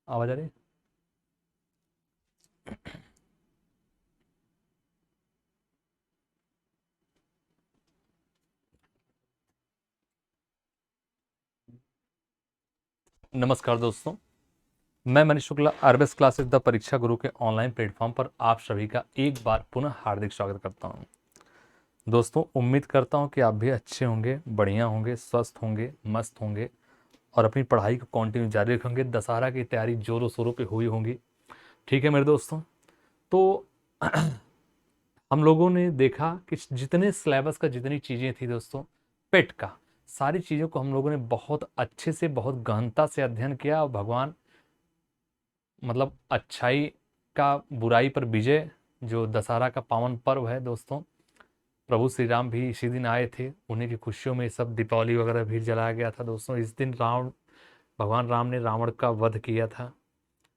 आवाज आ रही है? नमस्कार दोस्तों, मैं Manish Shukla RBS classes the परीक्षा गुरु के ऑनलाइन प्लेटफॉर्म पर आप सभी का एक बार पुनः हार्दिक स्वागत करता हूं। दोस्तों, उम्मीद करता हूं कि आप भी अच्छे होंगे, बढ़िया होंगे, स्वस्थ होंगे, मस्त होंगे और अपनी पढ़ाई को कंटिन्यू जारी रखेंगे। दशहरा की तैयारी जोरों शोरों पे हुई होंगी। ठीक है मेरे दोस्तों, तो हम लोगों ने देखा कि जितने सिलेबस का जितनी चीज़ें थी दोस्तों, पेट का सारी चीज़ों को हम लोगों ने बहुत अच्छे से, बहुत गहनता से अध्ययन किया और भगवान मतलब अच्छाई का बुराई पर विजय, जो दशहरा का पावन पर्व है दोस्तों, प्रभु श्री राम भी इसी दिन आए थे। उन्हीं की खुशियों में सब दीपावली वगैरह भी जलाया गया था दोस्तों। इस दिन भगवान राम ने रावण का वध किया था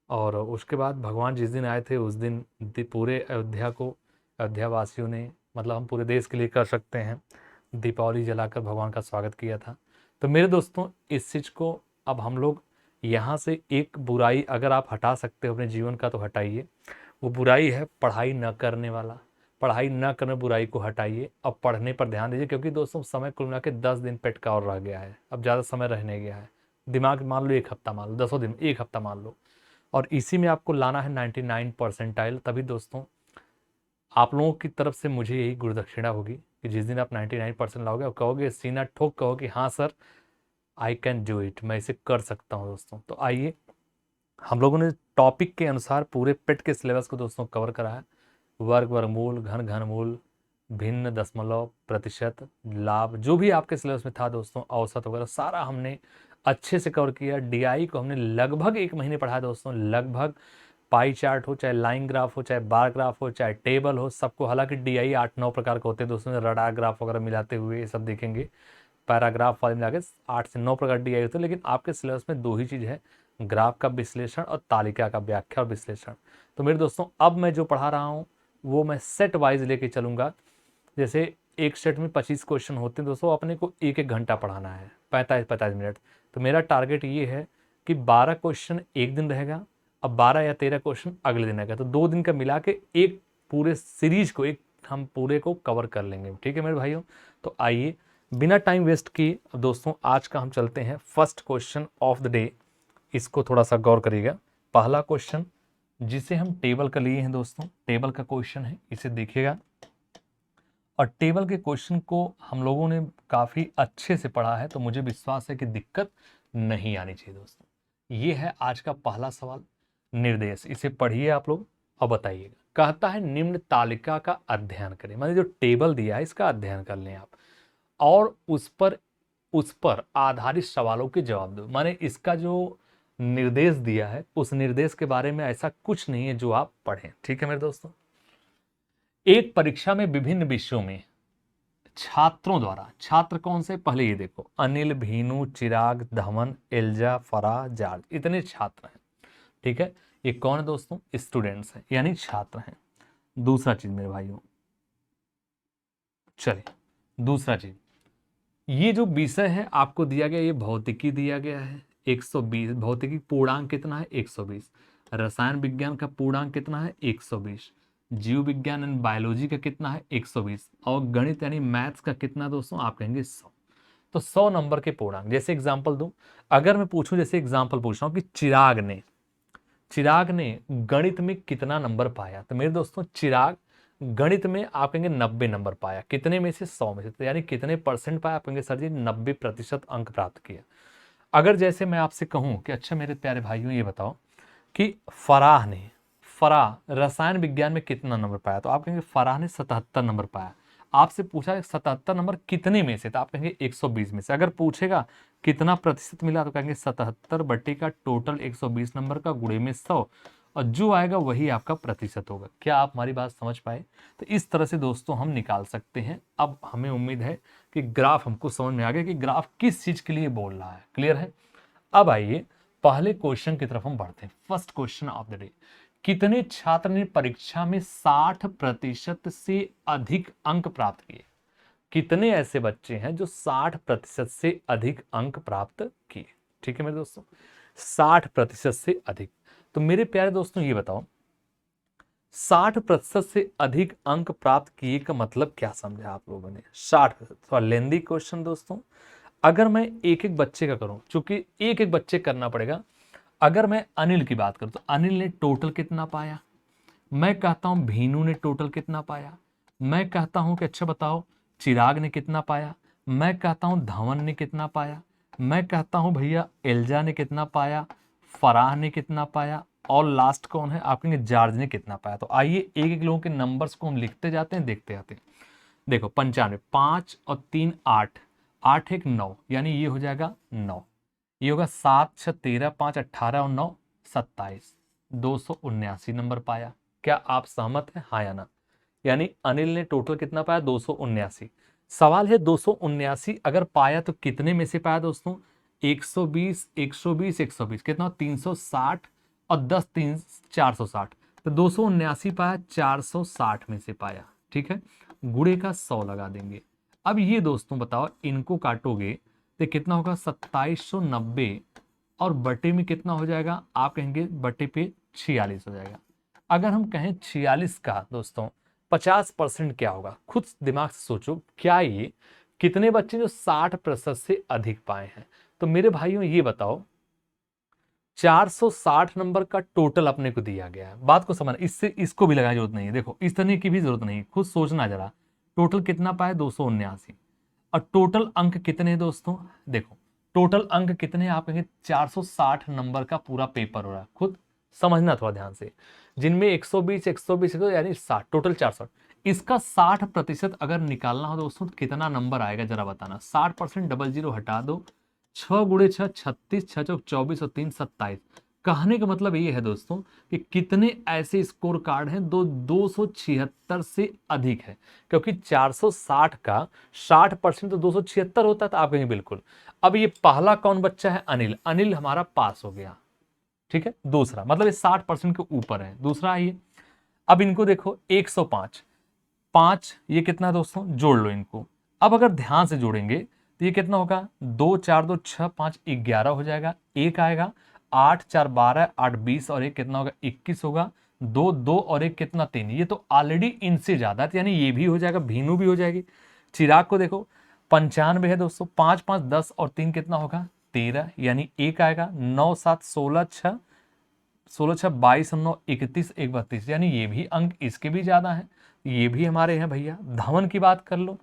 और उसके बाद भगवान जिस दिन आए थे उस दिन पूरे अयोध्या को, अयोध्या वासियों ने, मतलब हम पूरे देश के लिए कर सकते हैं, दीपावली जलाकर भगवान का स्वागत किया था। तो मेरे दोस्तों, इस चीज़ को अब हम लोग यहाँ से एक बुराई अगर आप हटा सकते हो अपने जीवन का तो हटाइए। वो बुराई है पढ़ाई न करने वाला। पढ़ाई न करने बुराई को हटाइए, अब पढ़ने पर ध्यान दीजिए, क्योंकि दोस्तों समय कुल मिला के 10 दिन पेट का और रह गया है, अब ज़्यादा समय रह नहीं गया है। दिमाग मान लो 1 हफ्ता, मान लो 10 दिन, 1 हफ्ता मान लो, और इसी में आपको लाना है 99 परसेंटाइल। तभी दोस्तों आप लोगों की तरफ से मुझे यही गुरुदक्षिणा होगी कि जिस दिन आप 99% लाओगे और कहोगे, सीना ठोक कहो कि हाँ sir, I can do it, मैं इसे कर सकता हूँ दोस्तों। तो आइए, हम लोगों ने टॉपिक के अनुसार पूरे पेट के सिलेबस को दोस्तों कवर करा है। वर्ग, वर्गमूल, घन, घनमूल, भिन्न, दशमलव, प्रतिशत, लाभ, जो भी आपके सिलेबस में था दोस्तों, औसत वगैरह सारा हमने अच्छे से कवर किया। डीआई को हमने लगभग 1 महीने पढ़ा दोस्तों, लगभग। पाई चार्ट हो, चाहे लाइन ग्राफ हो, चाहे बार ग्राफ हो, चाहे टेबल हो, सबको। हालांकि डीआई 8-9 प्रकार के होते हैं दोस्तों, रडार ग्राफ वगैरह मिलाते हुए ये सब देखेंगे, पैराग्राफ वाले मिला के 8 से 9 प्रकार डीआई होते हैं। लेकिन आपके सिलेबस में 2 ही चीज़ है, ग्राफ का विश्लेषण और तालिका का व्याख्या और विश्लेषण। तो मेरे दोस्तों, अब मैं जो पढ़ा रहा हूँ वो मैं सेट वाइज लेके चलूंगा। जैसे एक सेट में 25 क्वेश्चन होते हैं दोस्तों, अपने को 1-1 घंटा पढ़ाना है, 45-45 मिनट। तो मेरा टारगेट ये है कि 12 क्वेश्चन एक दिन रहेगा, अब 12 या 13 क्वेश्चन अगले दिन रहेगा। तो 2 दिन का मिला के एक पूरे सीरीज को, एक हम पूरे को कवर कर लेंगे। ठीक है मेरे भाइयों, तो आइए बिना टाइम वेस्ट किए दोस्तों आज का हम चलते हैं first question of the day. इसको थोड़ा सा गौर करिएगा। पहला क्वेश्चन जिसे हम टेबल का लिए हैं दोस्तों, टेबल का क्वेश्चन है, इसे देखिएगा। और टेबल के क्वेश्चन को हम लोगों ने काफ़ी अच्छे से पढ़ा है, तो मुझे विश्वास है कि दिक्कत नहीं आनी चाहिए दोस्तों। ये है आज का पहला सवाल। निर्देश, इसे पढ़िए आप लोग और बताइएगा। कहता है निम्न तालिका का अध्ययन करें, माने जो टेबल दिया है इसका अध्ययन कर लें आप और उस पर आधारित सवालों के जवाब दो। माने इसका जो निर्देश दिया है उस निर्देश के बारे में ऐसा कुछ नहीं है जो आप पढ़ें। ठीक है मेरे दोस्तों, एक परीक्षा में विभिन्न विषयों में छात्रों द्वारा, छात्र कौन से, पहले ये देखो, अनिल, भीनू, चिराग, धवन, एल्जा, फराह, जार्ज, इतने छात्र हैं। ठीक है, ये कौन है दोस्तों, स्टूडेंट्स हैं, यानी छात्र हैं। दूसरा चीज मेरे भाइयों, चलिए दूसरा चीज, ये जो विषय है आपको दिया गया, ये भौतिकी दिया गया है 120। भौतिकी पूर्णांक कितना है, 120। रसायन विज्ञान का पूर्णांक कितना है, 120। जीव विज्ञान एंड बायोलॉजी का कितना है, 120। और गणित यानी मैथ्स का कितना दोस्तों, आप कहेंगे 100। तो 100 नंबर के पूर्णांक। जैसे एग्जाम्पल दूं, अगर मैं पूछूं, जैसे एग्जाम्पल पूछ रहा हूं कि चिराग ने गणित में कितना नंबर पाया, तो मेरे दोस्तों चिराग गणित में आप कहेंगे 90 नंबर पाया। कितने में से, 100 में से। तो यानी कितने परसेंट पाया, आप कहेंगे सर जी 90% अंक प्राप्त किया। अगर जैसे मैं आपसे कहूं कि अच्छा मेरे प्यारे भाइयों ये बताओ कि फराह रसायन विज्ञान में कितना नंबर पाया, तो आप कहेंगे फराह ने 77 नंबर पाया। आपसे पूछा 77 नंबर कितने में से, तो आप कहेंगे 120 में से। अगर पूछेगा कितना प्रतिशत मिला, तो कहेंगे 77 बट्टे का टोटल 120 नंबर का गुणे में 100, और जो आएगा वही आपका प्रतिशत होगा। क्या आप हमारी बात समझ पाए? तो इस तरह से दोस्तों हम निकाल सकते हैं। अब हमें उम्मीद है कि ग्राफ हमको समझ में आ गया कि ग्राफ किस चीज के लिए बोल रहा है। क्लियर है? अब आइए पहले क्वेश्चन की तरफ हम बढ़ते हैं। First question of the day, कितने छात्र ने परीक्षा में 60% से अधिक अंक प्राप्त किए? कितने ऐसे बच्चे हैं जो 60% से अधिक अंक प्राप्त किए? ठीक है मेरे दोस्तों, 60% से अधिक। तो मेरे प्यारे दोस्तों ये बताओ 60% से अधिक अंक प्राप्त किए का मतलब क्या समझा आप लोगों ने? 60%, थोड़ा लेंदी क्वेश्चन दोस्तों। अगर मैं एक एक बच्चे का करूं, चूंकि एक एक बच्चे करना पड़ेगा। अगर मैं अनिल की बात करूं तो अनिल ने टोटल कितना पाया, मैं कहता हूं भीनू ने टोटल कितना पाया, मैं कहता हूं कि अच्छा बताओ चिराग ने कितना पाया, मैं कहता हूं धवन ने कितना पाया, मैं कहता हूं भैया एल्जा ने कितना पाया, फराह ने कितना पाया, और लास्ट कौन है आप कहेंगे जॉर्ज ने कितना पाया। तो आइए एक एक लोगों के नंबर्स को हम लिखते जाते हैं, देखते जाते हैं। देखो 95, 5 और 3 8, 8 1 9, यानी ये हो जाएगा 9। ये होगा 7 6 13, 5 18 और 9 27, 279 नंबर पाया। क्या आप सहमत हैं, हाँ या ना? यानी अनिल ने टोटल कितना पाया, 279। सवाल है 279 अगर पाया तो कितने में से पाया दोस्तों? 120 120 120, कितना 360 और 10 3 460। तो 279 पाया, 460 में से पाया। ठीक है, गुणे का 100 लगा देंगे। अब ये दोस्तों बताओ इनको काटोगे तो कितना होगा? 2790, और बटे में कितना हो जाएगा? आप कहेंगे बटे पे 46 हो जाएगा। अगर हम कहें 46 का दोस्तों 50% क्या होगा? खुद दिमाग से सोचो, क्या ये कितने बच्चे जो 60% से अधिक पाए हैं? तो मेरे भाइयों ये बताओ 460 नंबर का टोटल अपने को दिया गया है। बात को समझना, इससे इसको भी लगाने की जरूरत नहीं है। देखो इस तरह की भी जरूरत नहीं है, खुद सोचना जरा। टोटल कितना पाया? 279। और टोटल अंक कितने हैं दोस्तों? देखो टोटल अंक कितने हैं? आप कहेंगे 460 नंबर का पूरा पेपर हो रहा है। खुद समझना थोड़ा ध्यान से, जिनमें 120 120 यानी 60, टोटल 460। इसका 60% अगर निकालना हो दोस्तों तो कितना नंबर आएगा जरा बताना। 60% डबल जीरो हटा दो, 6 गुणे 6 36, 6 चौक 24 और 3 27। कहने का मतलब ये है दोस्तों कि कितने ऐसे स्कोर कार्ड हैं 276 से अधिक है, क्योंकि 460 का 60% तो 276 होता है। तो आप कहेंगे बिल्कुल। अब ये पहला कौन बच्चा है? अनिल। अनिल हमारा पास हो गया। ठीक है, दूसरा मतलब ये 60% के ऊपर है, दूसरा आइए। अब इनको देखो 105, 5 ये कितना दोस्तों? जोड़ लो इनको। अब अगर ध्यान से जोड़ेंगे तो ये कितना होगा? 2 4 2 6 5 11 हो जाएगा। एक आएगा 8 4 12, 8 20 और एक कितना होगा? 21 होगा। 2 2 और एक कितना? 3। ये तो ऑलरेडी इनसे ज्यादा है, यानी ये भी हो जाएगा, भीनू भी हो जाएगी। चिराग को देखो 95 है दोस्तों, 5 5 10 और 3 कितना होगा? 13, यानी एक आएगा। 9 7 16 6, 16 6 22 और 9 31, 1 32, यानी ये भी अंक इसके भी ज्यादा है। ये भी हमारे हैं भैया। धवन की बात कर लो,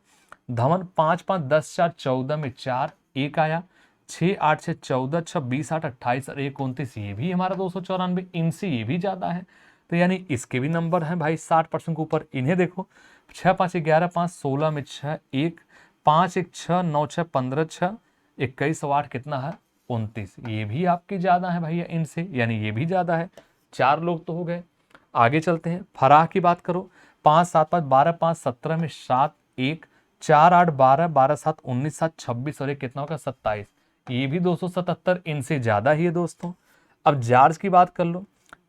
धवन 5 5 10 4 14 में 4, एक आया। 6 8 6 14, 6 20 8 28 और 1 29, ये भी हमारा 294, इनसे ये भी ज्यादा है। तो यानी इसके भी नंबर हैं भाई 60% के ऊपर। इन्हें देखो 6 5 11 5 16 में 6, 1 5 1 6 9 6 15 6 21 और 8 कितना है? 29, ये भी आपके ज्यादा है भैया इनसे, यानी ये भी ज्यादा है। 4 लोग तो हो गए। आगे चलते हैं, फराह की बात करो 5 7 5 12 5 17 में 7, 1 4 8 12 12 7 19 7 26 और एक कितना होगा? 27, ये भी 277, इनसे ज्यादा ही है दोस्तों। अब जॉर्ज की बात कर लो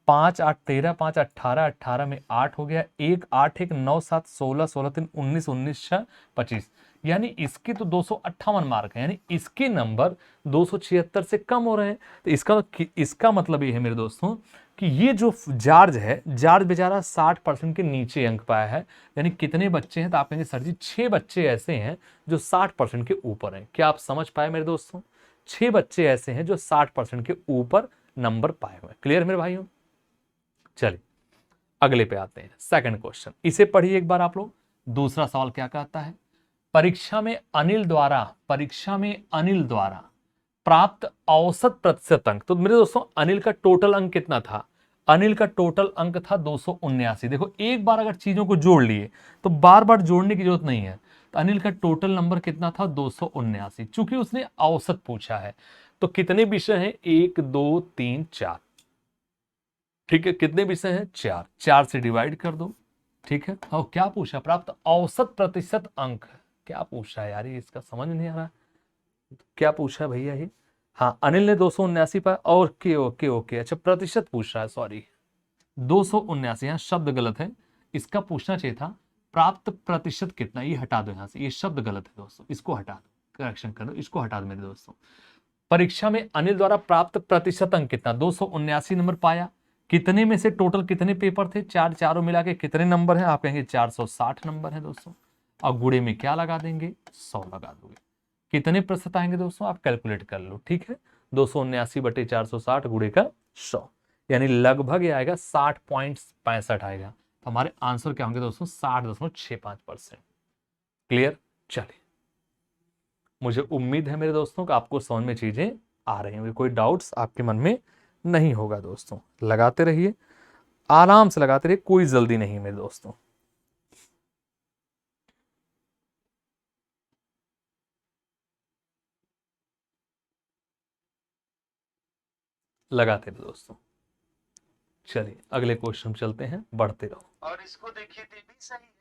5 8 13 5 18 18 में 8 हो गया। 1 8 1 9 7 16 16 3 19 19 6 25, यानी इसके तो 258 मार्क है, यानी इसके नंबर 276 से कम हो रहे हैं। तो इसका मतलब ये है मेरे दोस्तों कि ये जो जॉर्ज है, जॉर्ज बेचारा 60% के नीचे अंक पाया है। यानी कितने बच्चे हैं? तो आप कहेंगे सर जी 6 बच्चे ऐसे हैं जो 60% के ऊपर हैं। क्या आप समझ पाए मेरे दोस्तों? 6 बच्चे ऐसे हैं जो 60% के ऊपर नंबर पाए हुए हैं। क्लियर मेरे भाइयों? चलिए अगले पे आते हैं, सेकंड क्वेश्चन, इसे पढ़िए एक बार आप लोग। दूसरा सवाल क्या कहता है? परीक्षा में अनिल द्वारा प्राप्त औसत प्रतिशत अंक। तो मेरे दोस्तों अनिल का टोटल अंक कितना था? अनिल का टोटल अंक था 279। देखो एक बार अगर चीजों को जोड़ लिए तो बार बार जोड़ने की जरूरत नहीं है। तो अनिल का टोटल नंबर कितना था? 279। चूंकि उसने औसत पूछा है तो कितने विषय हैं? 1 2 3 4। ठीक है, कितने विषय हैं? 4। 4 से डिवाइड कर दो। ठीक है, और क्या पूछा? प्राप्त औसत प्रतिशत अंक। क्या पूछा है यार, ये इसका समझ नहीं आ रहा। क्या पूछा है भैया ये? हाँ, अनिल ने 279 पाया। ओके ओके ओके, अच्छा प्रतिशत पूछ रहा है, सॉरी 279, यहाँ शब्द गलत है। इसका पूछना चाहिए था प्राप्त प्रतिशत कितना। ये हटा दो यहाँ से, ये शब्द गलत है दोस्तों, इसको हटा दो, करेक्शन कर दो, इसको हटा दो मेरे दोस्तों। परीक्षा में अनिल द्वारा प्राप्त प्रतिशत अंक कितना? 279 नंबर पाया। कितने में से टोटल कितने पेपर थे, चारों मिला के कितने नंबर हैं, आप कहेंगे 460 नंबर है दोस्तों। और गुणे में क्या लगा देंगे, 100 लगा दोगे। कितने प्रतिशत आएंगे दोस्तों, आप कैलकुलेट कर लो, ठीक है। 279/460 गुणे का 100, यानी लगभग ये आएगा 60.65 आएगा। तो हमारे आंसर क्या होंगे दोस्तों, 60.65%। क्लियर। चलिए, मुझे उम्मीद है मेरे दोस्तों कि आपको समझ में चीजें आ रही होंगी, कोई डाउट्स आपके मन में नहीं होगा दोस्तों। लगाते रहिए, आराम से लगाते रहिए, कोई जल्दी नहीं मेरे दोस्तों। लगाते रहिए दोस्तों। चलिए अगले क्वेश्चन चलते हैं, बढ़ते रहो। और इसको देखिए तो भी सही है।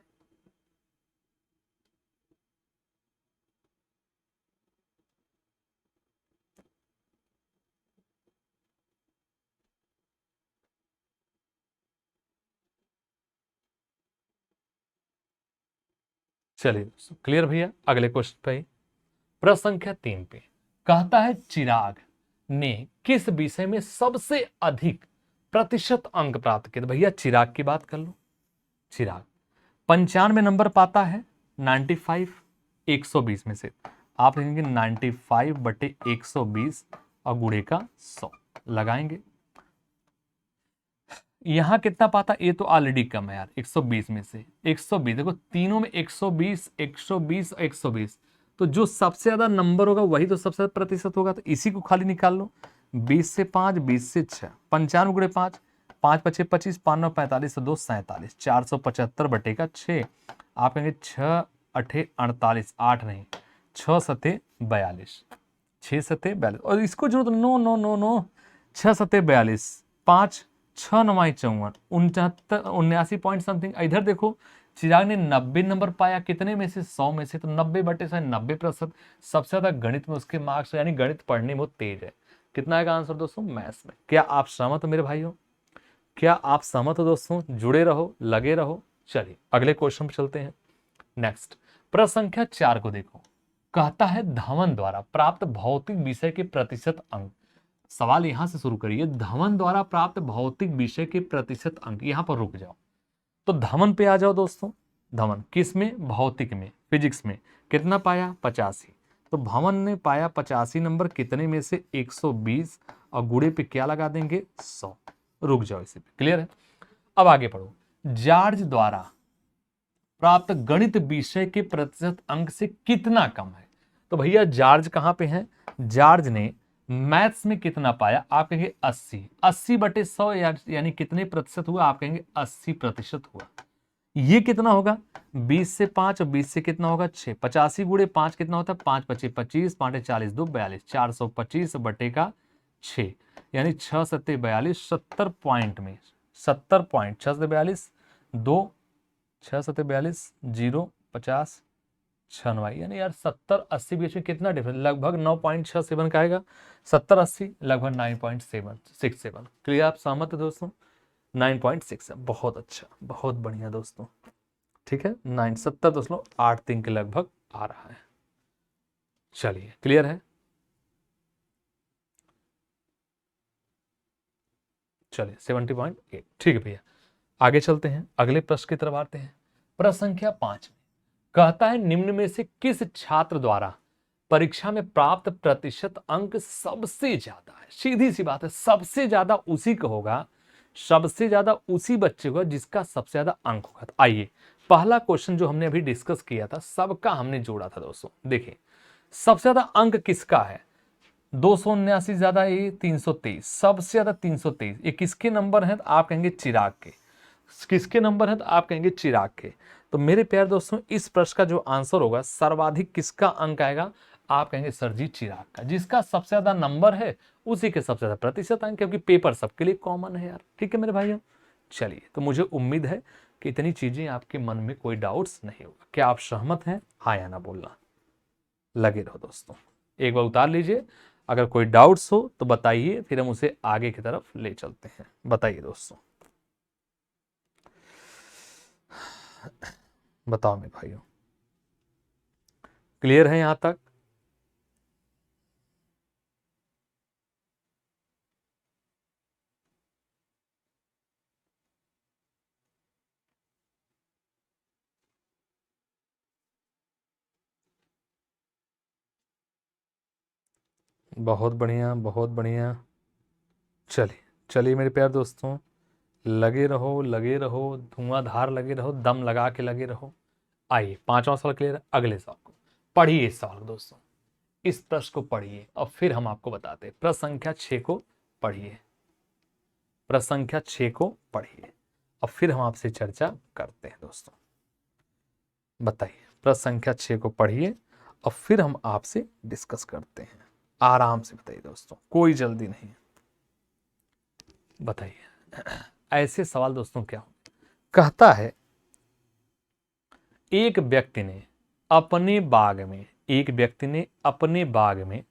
चलिए दोस्तों, क्लियर भैया। अगले क्वेश्चन पे, प्रश्न संख्या 3 पे कहता है, चिराग ने किस विषय में सबसे अधिक प्रतिशत अंक प्राप्त किए। तो भैया चिराग की बात कर लो। चिराग 95 नंबर पाता है, 95 120 में से आप लिखेंगे 95/120 और गुणे का 100 लगाएंगे। यहां कितना पाता, ये तो ऑलरेडी कम है यार, 120 में से 120, देखो तीनों में 120 120 120, तो जो सबसे ज्यादा नंबर होगा वही तो सबसे ज्यादा प्रतिशत होगा, तो इसी को खाली निकाल लो। 20 से 5, 20 से 6, 95 गुणे 5, 5 पचे 25, 5 9 45, 2 47, 475/6। आप कहेंगे 6 अठे 48, 8 नहीं, 6 सते 42, 6 सते 42, और इसको जोड़ दो, नो नो नो नो, 6 सते 42, 5 6 9 54, 69 79 पॉइंट समथिंग। इधर देखो, चिराग ने 90 नंबर पाया, कितने में से, 100 में से, तो 90/90%। सबसे ज्यादा गणित में उसके मार्क्स, यानी गणित पढ़ने में वो तेज है। कितना आएगा आंसर दोस्तों, मैथ्स में। क्या आप सहमत हो मेरे भाइयों, क्या आप सहमत हो दोस्तों, जुड़े रहो, लगे रहो। चलिए अगले क्वेश्चन पर चलते हैं। नेक्स्ट, प्रश्न संख्या 4 को देखो। कहता है, धवन द्वारा प्राप्त भौतिक विषय के प्रतिशत अंक। सवाल यहां से शुरू करिए, धवन द्वारा प्राप्त भौतिक विषय के प्रतिशत अंक। यहां पर रुक जाओ, तो धवन पे आ जाओ दोस्तों। धवन किस में, भौतिक में, फिजिक्स में। कितना पाया, 85। तो भवन ने पाया 85 नंबर, कितने में से, 120, और गुणे पे क्या लगा देंगे, 100। रुक जाओ इसी पे, क्लियर है। अब आगे पढ़ो। जॉर्ज द्वारा प्राप्त गणित विषय के प्रतिशत अंक से कितना कम है। तो भैया जॉर्ज कहां पे है, जॉर्ज ने मैथ्स में कितना पाया, आप कहेंगे 80, 80/100 यानी कितने प्रतिशत हुआ, आप कहेंगे 80% हुआ। ये कितना होगा, 20 से 5 और 20 से कितना होगा, 6, 85 गुणे 5 कितना होता है, 5 पचे 25, 5 40, 2 42, 425/6, यानी 6 सत्ते 42, 70 पॉइंट में, 70 पॉइंट, 6 से 42, 2 6 सत्ते 42, 0 50, 6 यानी यार 70 80 बीच में कितना डिफरेंस, लगभग 9.67 का आएगा। 70 80 लगभग 9.67। क्लियर, आप सहमत है दोस्तों, 9.6, बहुत अच्छा, बहुत बढ़िया दोस्तों। ठीक है, 970 दोस्तों 8 3 के लगभग आ रहा है। चलिए क्लियर है। चलिए 70.8, ठीक है भैया। आगे चलते हैं, अगले प्रश्न की तरफ आते हैं। प्रश्न संख्या 5 कहता है, निम्न में से किस छात्र द्वारा परीक्षा में प्राप्त प्रतिशत अंक सबसे ज्यादा है। सीधी सी बात है, सबसे ज्यादा उसी का होगा, सबसे ज्यादा उसी बच्चे को जिसका सबसे ज्यादा अंक होगा। तो आइए, पहला क्वेश्चन जो हमने अभी डिस्कस किया था, सबका हमने जोड़ा था दोस्तों। देखिए सबसे ज्यादा अंक किसका है, 279 ज्यादा ये 323, सबसे ज्यादा 323, ये किसके नंबर हैं, तो आप कहेंगे चिराग के। किसके नंबर हैं, तो आप कहेंगे चिराग के। तो मेरे प्यारे दोस्तों, इस प्रश्न का जो आंसर होगा, सर्वाधिक किसका अंक आएगा, आप कहेंगे सर जी चिराग का। जिसका सबसे ज्यादा नंबर है उसी के सबसे ज्यादा प्रतिशत अंक, क्योंकि पेपर सबके लिए कॉमन है यार। ठीक है मेरे भाइयों, चलिए, तो मुझे उम्मीद है कि इतनी चीजें आपके मन में कोई डाउट्स नहीं होगा। क्या आप सहमत हैं, हाँ या ना बोलना। लगे रहो दोस्तों, एक बार उतार लीजिए, अगर कोई डाउट्स हो तो बताइए, फिर हम उसे आगे की तरफ ले चलते हैं। बताइए दोस्तों, बताओ मेरे भाइयों, क्लियर है यहां तक। बहुत बढ़िया, बहुत बढ़िया। चलिए चलिए मेरे प्यारे दोस्तों, लगे रहो, लगे रहो, धुआंधार लगे रहो, दम लगा के लगे रहो। आइए 5वां सवाल क्लियर है। अगले सवाल को पढ़िए। इस सवाल को दोस्तों, इस प्रश्न को पढ़िए और फिर हम आपको बताते हैं। प्रश्न संख्या 6 को पढ़िए, प्रश्न संख्या 6 को पढ़िए और फिर हम आपसे चर्चा करते हैं दोस्तों। बताइए, प्रश्न संख्या 6 को पढ़िए और फिर हम आपसे डिस्कस करते हैं। आराम से बताइए दोस्तों, कोई जल्दी नहीं। बताइए ऐसे सवाल दोस्तों क्या हो। कहता है एक व्यक्ति ने अपने बाग में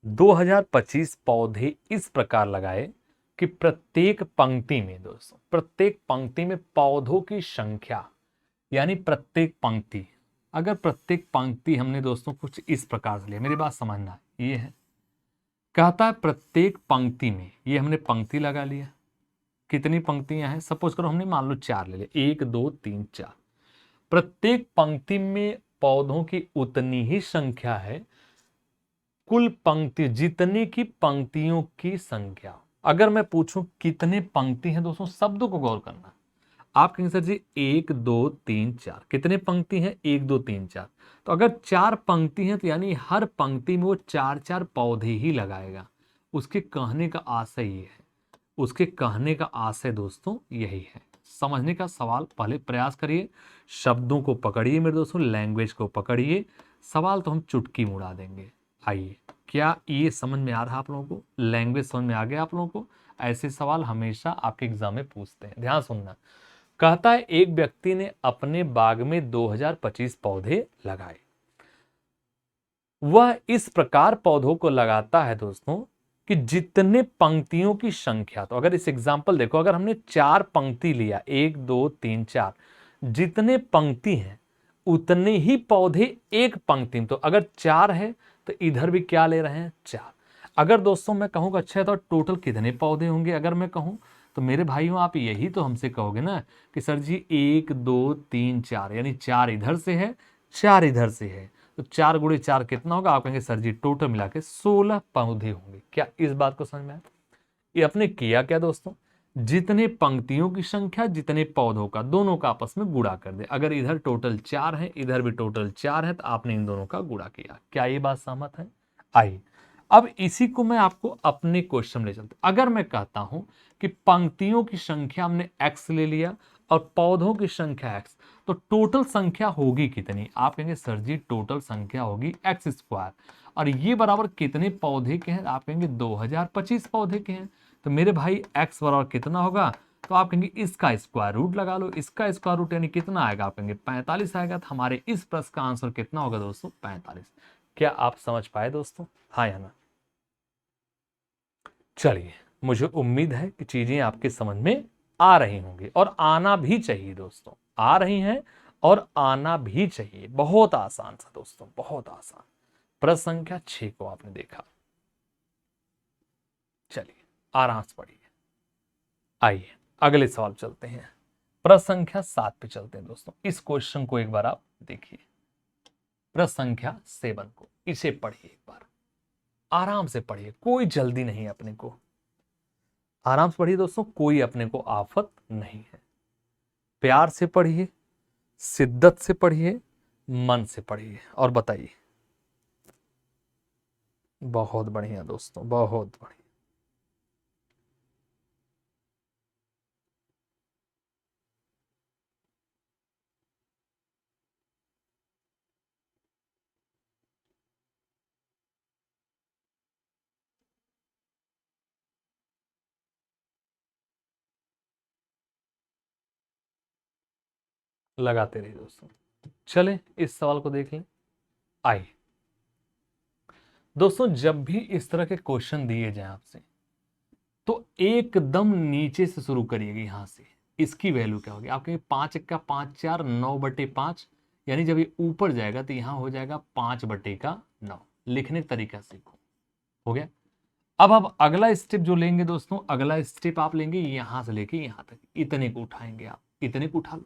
2025 पौधे इस प्रकार लगाए कि प्रत्येक पंक्ति में पौधों की संख्या, यानी प्रत्येक पंक्ति, अगर प्रत्येक पंक्ति हमने दोस्तों कुछ इस प्रकार से लिया, मेरी बात समझना, ये है, कहता है प्रत्येक पंक्ति में, ये हमने पंक्ति लगा लिया, कितनी पंक्तियां हैं, सपोज करो हमने मान लो 4 ले लिया, 1 2 3 4, प्रत्येक पंक्ति में पौधों की उतनी ही संख्या है, कुल पंक्ति जितने की पंक्तियों की संख्या। अगर मैं पूछूं कितने पंक्ति हैं दोस्तों, शब्दों को गौर करना। आप कहेंगे सर जी 1 2 3 4, कितने पंक्ति हैं, 1 2 3 4, तो अगर 4 पंक्ति हैं तो यानी हर पंक्ति में वो 4 पौधे ही लगाएगा। उसके कहने का आशय ये है, उसके कहने का आशय दोस्तों यही है। समझने का सवाल पहले प्रयास करिए, शब्दों को पकड़िए मेरे दोस्तों, लैंग्वेज को पकड़िए, सवाल तो हम चुटकी में उड़ा देंगे। आइए, क्या ये समझ में आ रहा है आप लोगों को, लैंग्वेज समझ में आ गया आप लोगों को। ऐसे सवाल हमेशा आपके एग्जाम में पूछते हैं, ध्यान सुनना। कहता है एक व्यक्ति ने अपने बाग में 2025 पौधे लगाए। वह इस प्रकार पौधों को लगाता है दोस्तों कि जितने पंक्तियों की संख्या, तो अगर इस एग्जाम्पल देखो, अगर हमने 4 पंक्ति लिया, 1 2 3 4, जितने पंक्ति हैं उतने ही पौधे एक पंक्ति में। तो अगर 4 है तो इधर भी क्या ले रहे हैं, 4। अगर दोस्तों मैं कहूँ अच्छा तो टोटल कितने पौधे होंगे, अगर मैं कहूँ तो मेरे भाइयों आप यही तो हमसे कहोगे ना कि सर जी 1 2 3 4, यानी 4 इधर से है 4 इधर से है, तो 4 गुणे 4 कितना होगा, आप कहेंगे सर जी टोटल मिला के 16 पौधे होंगे। क्या इस बात को समझ में आया। ये अपने किया क्या दोस्तों, जितने पंक्तियों की संख्या जितने पौधों का, दोनों का आपस में गुणा कर दे। अगर इधर टोटल 4 है इधर भी टोटल 4 है तो आपने इन दोनों का गुणा किया। क्या ये बात सहमत है। आइए अब इसी को मैं आपको अपने क्वेश्चन ले चलता। अगर मैं कहता हूं कि पंक्तियों की संख्या हमने x ले लिया और पौधों की संख्या x, तो टोटल संख्या होगी कितनी, आप कहेंगे सर जी टोटल संख्या होगी x², और ये बराबर कितने पौधे के हैं, आप कहेंगे 2025 पौधे के हैं। तो मेरे भाई x बराबर कितना होगा, तो आप कहेंगे इसका स्क्वायर रूट लगा लो, इसका स्क्वायर रूट यानी कितना आएगा, आप कहेंगे 45 आएगा। तो हमारे इस प्रश्न का आंसर कितना होगा दोस्तों, 45। क्या आप समझ पाए दोस्तों, हाँ या ना। चलिए, मुझे उम्मीद है कि चीजें आपके समझ में आ रही होंगी और आना भी चाहिए दोस्तों, आ रही हैं और आना भी चाहिए। बहुत आसान था दोस्तों, बहुत आसान। प्रश्न संख्या 6 को आपने देखा। चलिए आराम से पढ़िए। आइए अगले सवाल चलते हैं, प्रश्न संख्या 7 पे चलते हैं दोस्तों। इस क्वेश्चन को एक बार आप देखिए, प्रश्न संख्या 7 को, इसे पढ़िए एक बार, आराम से पढ़िए, कोई जल्दी नहीं है अपने को, आराम से पढ़िए दोस्तों, कोई अपने को आफत नहीं है। प्यार से पढ़िए, शिद्दत से पढ़िए, मन से पढ़िए और बताइए। बहुत बढ़िया दोस्तों, बहुत बढ़िया। लगाते रहिए दोस्तों। चलें इस सवाल को देख लें। आइए दोस्तों, जब भी इस तरह के क्वेश्चन दिए जाए आपसे तो एकदम नीचे से शुरू करिएगा, यहां से। इसकी वैल्यू क्या होगी, आपके 5 1 5 4 9/5, यानी जब ये ऊपर जाएगा तो यहां हो जाएगा 5/9। लिखने का तरीका सीखो, हो गया। अब अगला स्टेप जो लेंगे दोस्तों, अगला स्टेप आप लेंगे यहां से लेके यहां तक, इतने को उठाएंगे आप, इतने को उठा लो।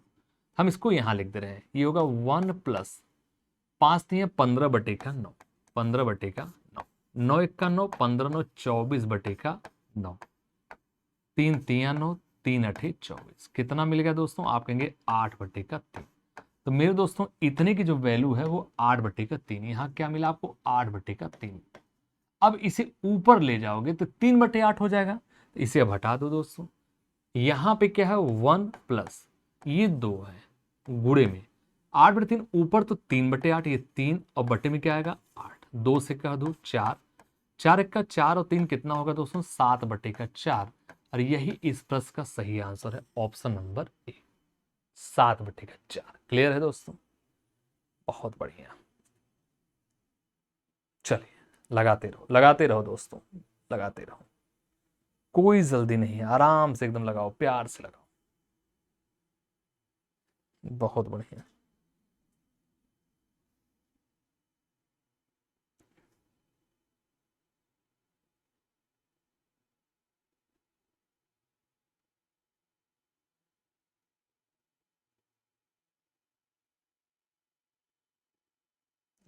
हम इसको यहां लिख दे रहे हैं, ये होगा 1 + 5 × 15/9, 15/9। 9 1 9, 15 9 24 बटे का 9, 3 3 9, 3 8 24, कितना मिल गया दोस्तों? आप कहेंगे 8 बटे का 3। तो मेरे दोस्तों इतने की जो वैल्यू है वो 8 बटे का 3, यहाँ क्या मिला आपको? 8 बटे का 3। अब इसे ऊपर ले जाओगे तो 3 बटे 8 हो जाएगा, तो इसे अब हटा दो दोस्तों। यहां पे क्या है? 1 प्लस ये 2 है गुड़े में 8 बटे 3, ऊपर तो 3 बटे 8, ये 3 और बटे में क्या आएगा? 8। 2 से कह दो 4, 4 1 का 4 और 3 कितना होगा दोस्तों? 7 बटे का 4। और यही इस प्रश्न का सही आंसर है, ऑप्शन नंबर ए, 7 बटे का 4। क्लियर है दोस्तों? बहुत बढ़िया। चलिए लगाते रहो दोस्तों, लगाते रहो, कोई जल्दी नहीं है, आराम से एकदम लगाओ, प्यार से लगाओ। बहुत बढ़िया।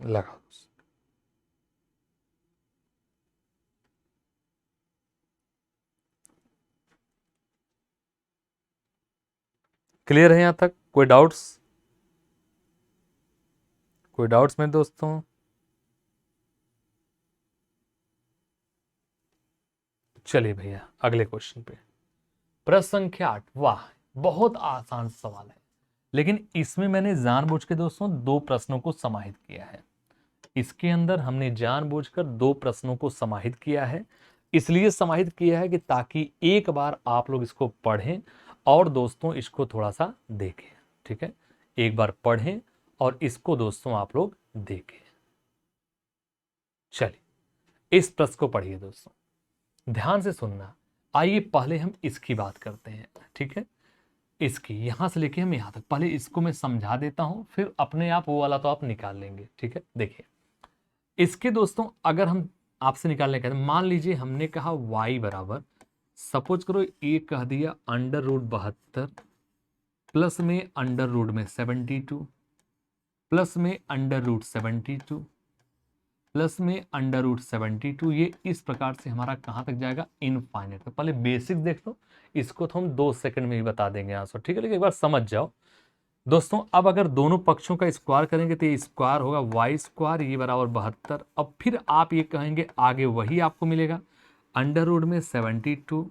लगाओ। क्लियर है यहां तक? कोई डाउट्स? कोई डाउट्स में दोस्तों? चलिए भैया अगले क्वेश्चन पे, प्रश्न संख्या 8। वाह, बहुत आसान सवाल है, लेकिन इसमें मैंने जानबूझ के दोस्तों 2 प्रश्नों को समाहित किया है। इसके अंदर हमने जानबूझकर 2 प्रश्नों को समाहित किया है। इसलिए समाहित किया है कि ताकि एक बार आप लोग इसको पढ़ें और दोस्तों इसको थोड़ा सा देखें। ठीक है, एक बार पढ़ें और इसको दोस्तों आप लोग देखें। चलिए इस प्रश्न को पढ़िए दोस्तों, ध्यान से सुनना। आइए पहले हम इसकी बात करते हैं। ठीक है, इसकी यहां से लेके हम यहां तक, पहले इसको मैं समझा देता हूं, फिर अपने आप वो वाला तो आप निकाल लेंगे। ठीक है, देखिए इसके दोस्तों अगर हम आपसे निकालने का, मान लीजिए हमने कहा y बराबर, सपोज करो ये कह दिया √72 प्लस में √72 प्लस में √72 प्लस में √72, ये इस प्रकार से हमारा कहां तक जाएगा? इनफाइनाइट। तो पहले बेसिक देख लो, इसको तो हम 2 सेकंड में ही बता देंगे आंसर। ठीक है, लेकिन एक बार समझ जाओ दोस्तों। अब अगर दोनों पक्षों का स्क्वायर करेंगे तो ये स्क्वायर होगा वाई स्क्वायर, ये बराबर 72। अब फिर आप ये कहेंगे आगे वही आपको मिलेगा, √72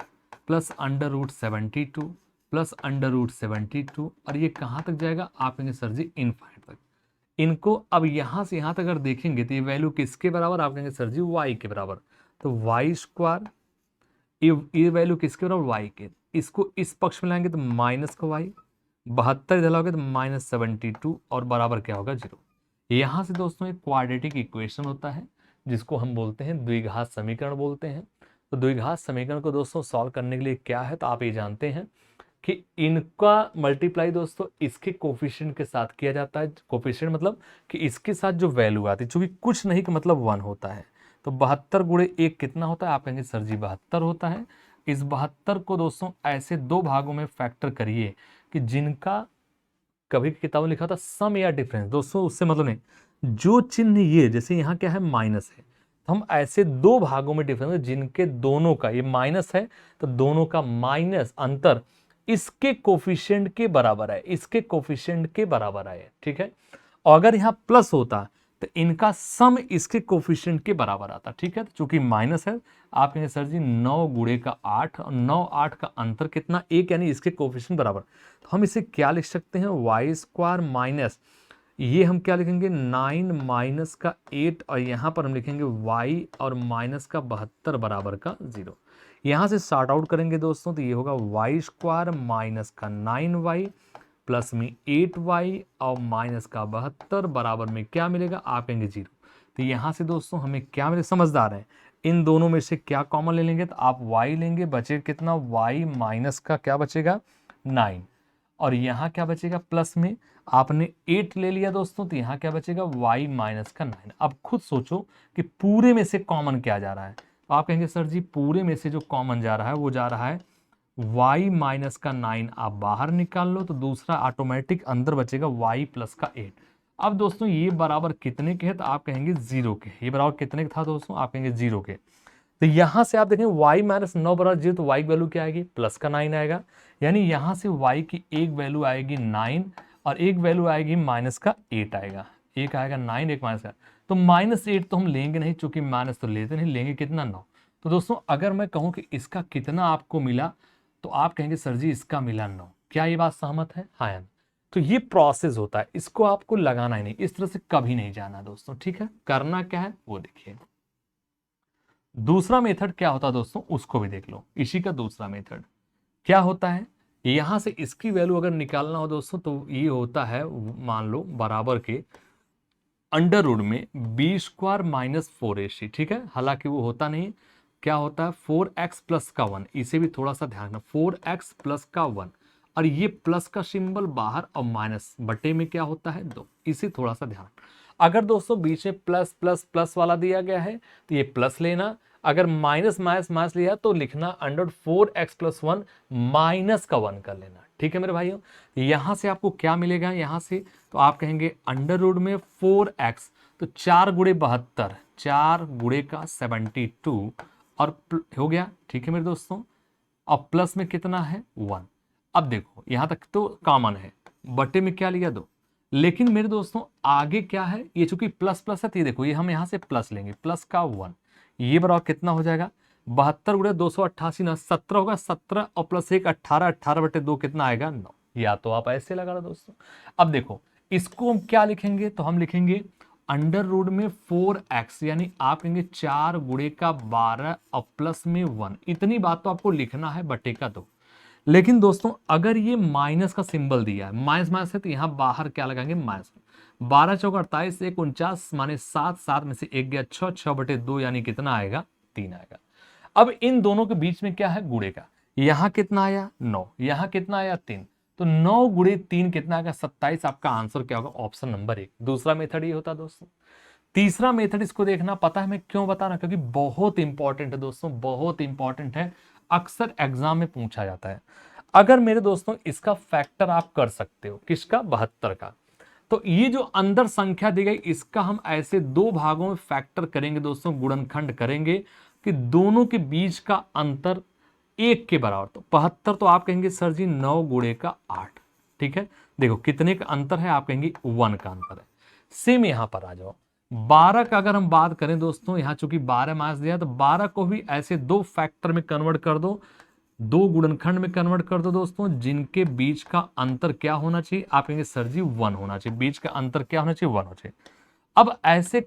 प्लस √72 प्लस √72, और ये कहाँ तक जाएगा? आप कहेंगे सर जी इनफाइनाइट तक। इनको अब यहाँ से यहाँ तक अगर देखेंगे तो ये वैल्यू किसके बराबर? आप कहेंगे सर जी वाई के बराबर। तो वाई स्क्वायर, ये वैल्यू किसके बराबर? वाई के। इसको इस पक्ष में लाएंगे तो माइनस का वाई, 72 इधर लाओगे तो -72, और बराबर क्या होगा? 0। यहां से दोस्तों एक क्वाड्रेटिक इक्वेशन होता है जिसको हम बोलते हैं द्विघात समीकरण बोलते हैं। तो द्विघात समीकरण को दोस्तों सॉल्व करने के लिए क्या है, तो आप ये जानते हैं कि इनका मल्टीप्लाई दोस्तों इसके कोफिशिएंट के साथ किया जाता है। कोफिशिएंट मतलब कि इसके साथ जो वैल्यू आती है, चूंकि कुछ नहीं का मतलब 1 होता है, तो 72 गुणे 1 कितना होता है? आप कहेंगे सर जी 72 होता है। इस 72 को दोस्तों ऐसे 2 भागों में फैक्टर करिए कि जिनका कभी किताबों में लिखा था सम या डिफरेंस, दोस्तों उससे मतलब नहीं, जो चिन्ह ये जैसे यहाँ क्या है? माइनस है, तो हम ऐसे 2 भागों में डिफरेंस जिनके दोनों का, ये माइनस है तो दोनों का माइनस अंतर इसके कोफिशिएंट के बराबर है, इसके कोफिशिएंट के बराबर है। ठीक है, और अगर यहाँ प्लस होता तो इनका सम इसके कोफिशिएंट के बराबर आता। ठीक है, तो चूंकि माइनस है, आप कहेंगे सर जी 9 गुणे का 8, और 9 8 का अंतर कितना? 1, यानी इसके कोफिशिएंट बराबर। तो हम इसे क्या लिख सकते हैं? वाई स्क्वायर माइनस, ये हम क्या लिखेंगे? 9 माइनस का 8, और यहाँ पर हम लिखेंगे y और माइनस का 72 बराबर का 0। यहाँ से सॉर्ट आउट करेंगे दोस्तों तो ये होगा वाई स्क्वायर माइनस का 9y प्लस में 8y और माइनस का 72 बराबर में क्या मिलेगा? आप कहेंगे 0। तो यहाँ से दोस्तों हमें क्या मिलेगा? समझदार है, इन दोनों में से क्या कॉमन ले लेंगे? तो आप y लेंगे, बचेगा कितना? y माइनस का क्या बचेगा? 9, और यहाँ क्या बचेगा? प्लस में आपने 8 ले लिया दोस्तों, तो यहाँ क्या बचेगा? y माइनस का 9। अब खुद सोचो कि पूरे में से कॉमन क्या जा रहा है, तो आप कहेंगे सर जी पूरे में से जो कॉमन जा रहा है वो जा रहा है y माइनस का 9, आप बाहर निकाल लो तो दूसरा ऑटोमेटिक अंदर बचेगा y प्लस का 8। अब दोस्तों ये बराबर कितने के है, तो आप कहेंगे 0 के। ये बराबर कितने का था दोस्तों, आप कहेंगे 0 के। तो यहां से आप देखें y माइनस 9 बराबर 0, तो y की वैल्यू क्या आएगी, प्लस का 9 आएगा। यानी यहां से y की एक वैल्यू आएगी 9 और एक वैल्यू आएगी माइनस का 8 आएगा। एक आएगा 9, एक माइनस का, तो -8 तो हम लेंगे नहीं, चूंकि माइनस तो लेते नहीं, लेंगे कितना 9। तो दोस्तों अगर मैं कहूं कि इसका कितना आपको मिला, तो आप कहेंगे सर जी इसका मिला 9। क्या ये बात सहमत है, हाँ या ना? तो ये प्रोसेस होता है, इसको आपको लगाना ही नहीं, इस तरह से कभी नहीं जाना दोस्तों, ठीक है। करना क्या है वो देखिए। दूसरा मेथड क्या होता है दोस्तों, उसको भी देख लो। इसी का दूसरा मेथड क्या होता है, यहां से इसकी वैल्यू अगर निकालना हो दोस्तों, तो ये होता है, मान लो बराबर के अंडर रूट में b² माइनस 4ac, ठीक है। हालांकि वो होता नहीं, क्या होता है 4x प्लस का 1। इसे भी थोड़ा सा ध्यान रखना, 4x प्लस का 1, और ये प्लस का सिंबल बाहर और माइनस बटे में क्या होता है 2। इसे थोड़ा सा ध्यान। अगर दोस्तों बीच में प्लस प्लस प्लस वाला दिया गया है तो ये प्लस लेना, अगर माइनस माइनस माइनस लिया तो लिखना अंडर 4x प्लस 1 माइनस का 1 कर लेना, ठीक है मेरे भाइयों। यहां से आपको क्या मिलेगा, यहां से तो आप कहेंगे अंडर रूट में 4x, तो 4 गुणे 72, 4 गुणे का 72 और हो गया, ठीक है मेरे दोस्तों। अब प्लस में कितना है 1। अब देखो यहां तक तो कॉमन है, बटे में क्या लिया 2। लेकिन मेरे दोस्तों आगे क्या है, ये चूंकि प्लस प्लस है, तो ये देखो ये हम यहां से प्लस लेंगे, प्लस का 1। ये बराबर कितना हो जाएगा, 72 गुणे 288 ना 17 होगा, 17 और प्लस 1 18, 18 बटे 2 कितना आएगा 9। या तो आप ऐसे लगा लो दोस्तों। अब देखो इसको हम क्या लिखेंगे, तो हम लिखेंगे अंडर रूट में 4x, यानी आप कहेंगे 4 गुणे का 12 और प्लस में 1। इतनी बात तो आपको लिखना है, बटे का 2। लेकिन दोस्तों अगर ये माइनस का सिंबल दिया है, माइनस माइनस है, तो यहां बाहर क्या लगाएंगे माइनस। 12 चौक 48, 1 49 माने 7, 7 में से 1 गया 6, 6 बटे 2 यानी कितना आएगा 3 आएगा। अब इन दोनों के बीच में क्या है गुणे का, यहां कितना आया 9, यहां कितना आया 3, तो 9 गुणे 3 कितना आएगा 27। आपका आंसर क्या होगा, ऑप्शन नंबर 1। दूसरा मेथड ये होता है दोस्तों। तीसरा मेथड इसको देखना, पता है मैं क्यों बता रहा हूं, क्योंकि बहुत इंपॉर्टेंट है दोस्तों, बहुत इंपॉर्टेंट है, अक्सर एग्जाम में पूछा जाता है। अगर मेरे दोस्तों इसका फैक्टर आप कर सकते हो, किसका 72 का, तो ये जो अंदर संख्या दी गई इसका हम ऐसे दो भागों में फैक्टर करेंगे दोस्तों, गुणनखंड करेंगे कि दोनों के बीच का अंतर 1 के बराबर। तो 72 तो आप कहेंगे सर जी 9 गुणे का 8, ठीक है। देखो कितने का अंतर है, आप कहेंगे 1 का अंतर है। सेम यहां पर आ जाओ, 12 का अगर हम बात करें दोस्तों, यहां चूंकि 12 मास दिया, तो 12 को भी ऐसे दो फैक्टर में कन्वर्ट कर दो, दो गुणनखंड में कन्वर्ट कर दो दोस्तों, जिनके बीच का अंतर क्या होना चाहिए, आप कहेंगे सर जी 1 होना चाहिए। बीच का अंतर क्या होना चाहिए, 1 होना चाहिए। अब ऐसे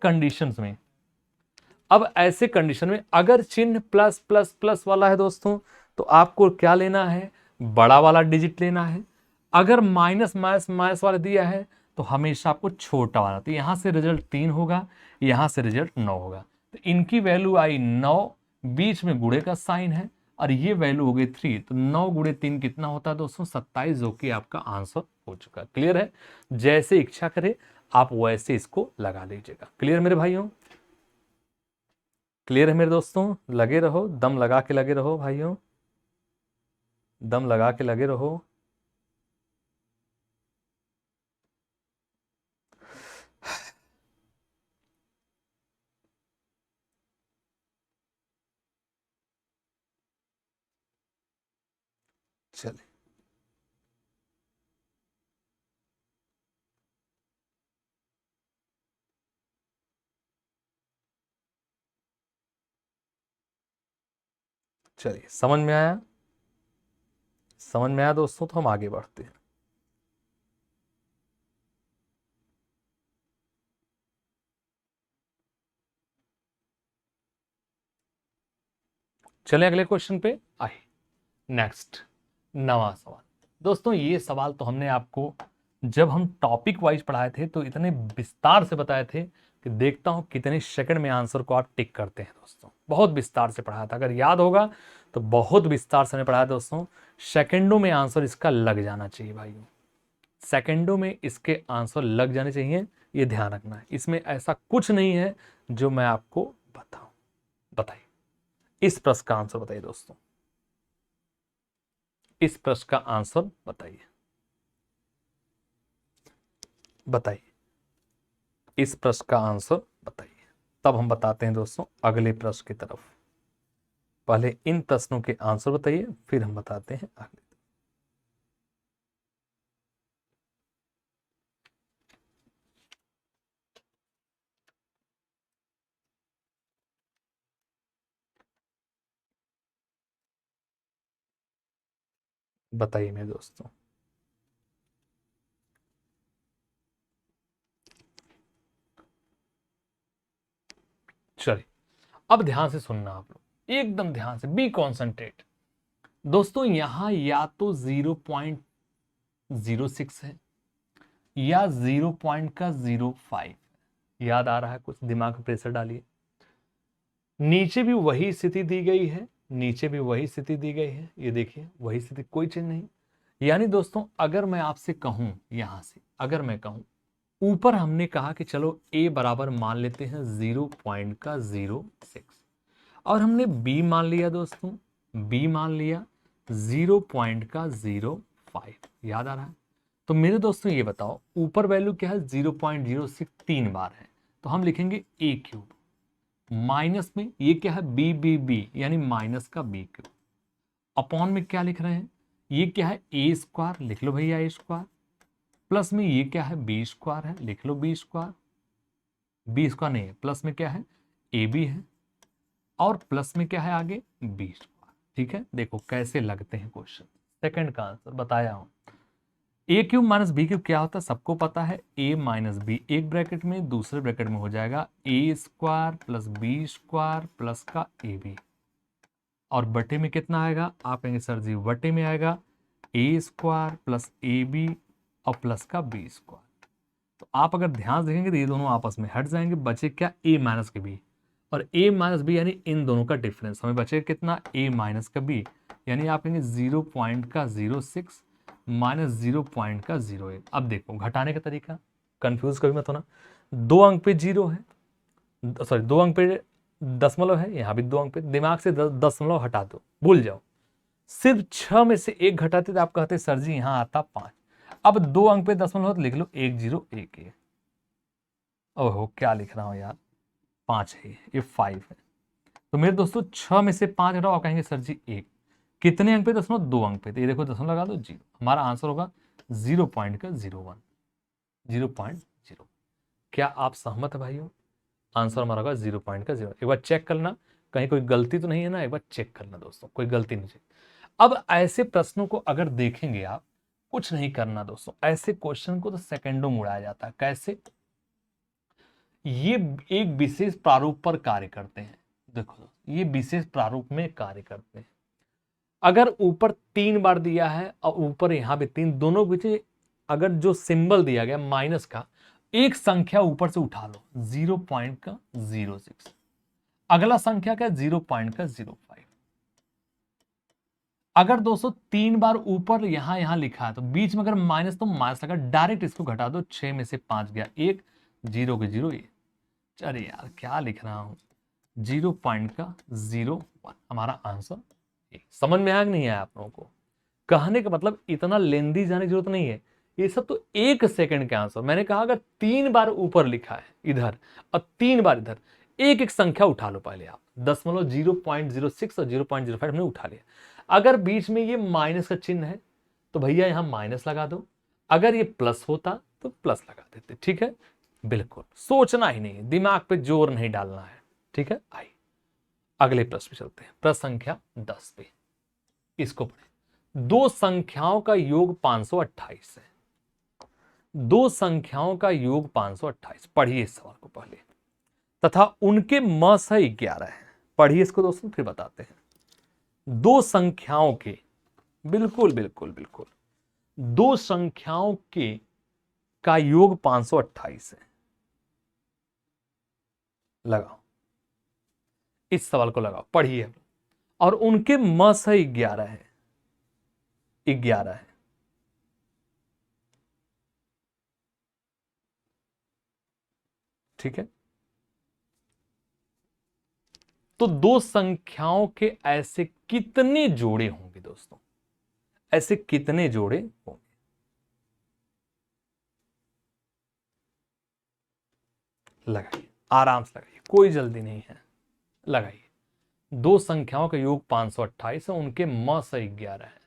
कंडीशन में अगर चिन्ह प्लस प्लस प्लस वाला है दोस्तों, तो आपको क्या लेना है, बड़ा वाला डिजिट लेना है। अगर माइनस माइनस माइनस वाला दिया है तो हमेशा आपको छोटा वाला, तो यहां से रिजल्ट 3 होगा, यहां से रिजल्ट 9 होगा। तो इनकी वैल्यू आई 9, बीच में गुणे का साइन है, और ये वैल्यू हो गई 3, तो 9 गुणे 3 कितना होता है दोस्तों 27, जो कि आपका आंसर हो चुका है। क्लियर है, जैसे इच्छा करे आप वैसे इसको लगा लीजिएगा। क्लियर मेरे भाइयों, क्लियर है मेरे दोस्तों, लगे रहो, दम लगा के लगे रहो भाइयों, दम लगा के लगे रहो। चलिए चलिए, समझ में आया, समझ में आया दोस्तों, तो हम आगे बढ़ते हैं। चलिए अगले क्वेश्चन पे आए। नेक्स्ट नवा सवाल। दोस्तों ये सवाल तो हमने आपको जब हम टॉपिक वाइज पढ़ाए थे तो इतने विस्तार से बताए थे कि देखता हूं कितने सेकंड में आंसर को आप टिक करते हैं दोस्तों। बहुत विस्तार से पढ़ाया था, अगर याद होगा तो बहुत विस्तार से पढ़ाया दोस्तों। सेकंडों में आंसर इसका लग जाना चाहिए भाइयों, सेकंडों में इसके आंसर लग जाने चाहिए, ये ध्यान रखना है। इसमें ऐसा कुछ नहीं है जो मैं आपको बताऊं। बताइए इस प्रश्न का आंसर बताइए दोस्तों, इस प्रश्न का आंसर बताइए, बताइए। इस प्रश्न का आंसर बताइए। तब हम बताते हैं दोस्तों अगले प्रश्न की तरफ। पहले इन प्रश्नों के आंसर बताइए, फिर हम बताते हैं अगले। बताइए मेरे दोस्तों। चलिए अब ध्यान से सुनना आप लोग, एकदम ध्यान से, बी कॉन्सेंट्रेट। दोस्तों यहां या तो 0.06 है या 0.05। याद आ रहा है कुछ? दिमाग में प्रेशर डालिए। नीचे भी वही स्थिति दी गई है, नीचे भी वही स्थिति दी गई है, ये देखिए वही स्थिति, कोई चेंज नहीं। यानी दोस्तों अगर मैं आपसे कहूं, यहां से अगर मैं कहूं, ऊपर हमने कहा कि चलो a बराबर मान लेते हैं 0.06 और हमने b मान लिया दोस्तों, b मान लिया 0.05। याद आ रहा है? तो मेरे दोस्तों ये बताओ ऊपर वैल्यू क्या है? 0.06 3 बार है, तो हम लिखेंगे a क्यूब, माइनस में ये क्या है? b यानी माइनस का b क्यूब, अपॉन में क्या लिख रहे हैं? ये क्या है? a स्क्वायर, लिख लो भैया a स्क्वायर, प्लस में ये क्या है? बी स्क्वायर है, लिख लो बी स्क्वायर। बी स्क्वायर नहीं है, प्लस में क्या है? ए बी है, और प्लस में क्या है आगे? B square. ठीक है, देखो कैसे लगते हैं क्वेश्चन। सेकंड का आंसर बताया हूं। A cube minus b cube क्या होता है? सबको पता है, ए माइनस बी, एक ब्रैकेट में, दूसरे ब्रैकेट में हो जाएगा a square plus b square plus का ए बी, और बटे में कितना आएगा? आप कहेंगे सर जी बटे में आएगा ए स्क्वायर प्लस ए बी और प्लस का बी स्क्वायर। तो आप अगर ध्यान से देखेंगे तो ये दोनों आपस में हट जाएंगे, बचे क्या? a माइनस के b, और a माइनस बी यानी इन दोनों का डिफरेंस, हमें बचे कितना? a माइनस का b, यानी आप कहेंगे 0.06 माइनस 0.08। अब देखो घटाने का तरीका, कंफ्यूज कभी मत होना। 2 अंक पे 0 है, सॉरी 2 अंक पे दशमलव है, यहाँ भी 2 अंक पे, दिमाग से दशमलव हटा दो, भूल जाओ। सिर्फ 6 में से 1 घटाते तो आप कहते सर जी यहाँ आता 5। अब 2 अंक पे दशमलव हो तो लिख लो 1011। ओहो क्या लिख रहा हूं यार, 5 है ये 5 है। तो मेरे दोस्तों 6 में से 5 घटाओ, आप कहेंगे सर जी 1। कितने अंक पे? दशमलव 2 अंक पे, तो ये देखो दशमलव लगा दो 0, हमारा आंसर होगा 0.01, 0.0। क्या आप सहमत है भाइयों? आंसर हमारा होगा 0.0। एक बार चेक करना कहीं कोई गलती तो नहीं है ना, एक बार चेक करना दोस्तों, कोई गलती नहीं है। अब ऐसे प्रश्नों को अगर देखेंगे आप, कुछ नहीं करना दोस्तों, ऐसे क्वेश्चन को तो सेकंडों में उड़ाया जाता है। कैसे? ये एक विशेष प्रारूप पर कार्य करते हैं। देखो ये विशेष प्रारूप में कार्य करते हैं। अगर ऊपर 3 बार दिया है और ऊपर यहां भी 3, दोनों के बीच अगर जो सिंबल दिया गया माइनस का, एक संख्या ऊपर से उठा लो 0.06, अगला संख्या क्या? 0.05। अगर दोस्तों 3 बार ऊपर यहां लिखा है तो बीच में अगर माइनस, तो माइनस लगा, डायरेक्ट इसको घटा दो, 6 में से 5 गया 1, 0 के 0 ये। अरे यार क्या लिख रहा हूं? 0.01 हमारा आंसर। समझ में आया कि नहीं आया आप लोगों को? कहने का मतलब इतना लेंदी जाने की जरूरत नहीं है, ये सब तो 1 सेकंड के आंसर। मैंने कहा अगर 3 बार ऊपर लिखा है इधर और 3 बार इधर, एक एक संख्या उठा लो पहले आप, दशमलव 0.06 और 0.05 हमने उठा लिया। अगर बीच में ये माइनस का चिन्ह है तो भैया यहां माइनस लगा दो, अगर ये प्लस होता तो प्लस लगा देते। ठीक है, बिल्कुल सोचना ही नहीं, दिमाग पे जोर नहीं डालना है। ठीक है, आइए अगले प्रश्न पे चलते हैं। प्रश्न संख्या 10 पे, इसको पढ़े। दो संख्याओं का योग 528 है, दो संख्याओं का योग 528। पढ़िए इस सवाल को पहले, तथा उनके म से 11 है। पढ़िए इसको दोस्तों फिर बताते हैं। दो संख्याओं के, बिल्कुल बिल्कुल बिल्कुल, दो संख्याओं के का योग 528 है। लगाओ इस सवाल को, लगाओ, पढ़िए। और उनके म से 11 है, 11 है। ठीक है, तो दो संख्याओं के ऐसे कितने जोड़े होंगे दोस्तों? ऐसे कितने जोड़े होंगे? लगाइए, आराम से लगाइए, कोई जल्दी नहीं है, लगाइए। दो संख्याओं का योग 528 है, उनके म से 11 है।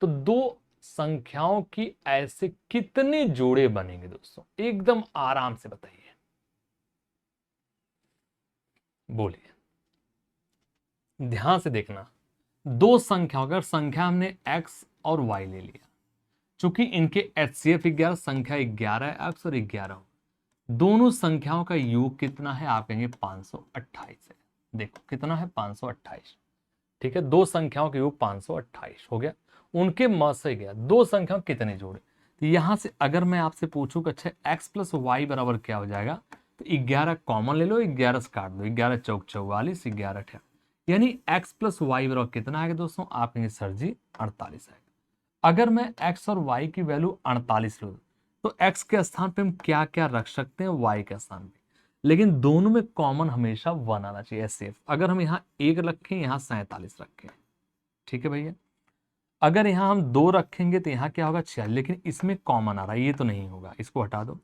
तो दो संख्याओं की ऐसे कितने जोड़े बनेंगे दोस्तों, एकदम आराम से बताइए, बोलिए, ध्यान से देखना। दो संख्याओं, अगर संख्या हमने x और y ले लिया, चूंकि इनके HCF 11 संख्या 11 है, x और 11 हो, दोनों संख्याओं का योग कितना है, आप कहेंगे 528 है। देखो कितना है, 528। ठीक है, दो संख्याओं का योग 528 हो गया, उनके म से गया। दो संख्याओं कितने जोड़े, तो यहां से अगर मैं आपसे पूछूं कि अच्छा x प्लस वाई बराबर क्या हो जाएगा, तो 11 कॉमन ले लो, 11 से काट दो, 11 चौक 44, 11 अठा, यानी x प्लस वाई बराबर कितना आएगा दोस्तों, आप कहेंगे सर जी 48 आएगा। अगर मैं x और y की वैल्यू 48 लूँ, तो x के स्थान पे हम क्या क्या रख सकते हैं, y के स्थान पे, लेकिन दोनों में कॉमन हमेशा 1 आना चाहिए, सेफ। अगर हम यहाँ 1 रखें, यहाँ 47 रखें, ठीक है भैया। अगर यहाँ हम 2 रखेंगे तो यहाँ क्या होगा 46, लेकिन इसमें कॉमन आ रहा है, ये तो नहीं होगा, इसको हटा दो।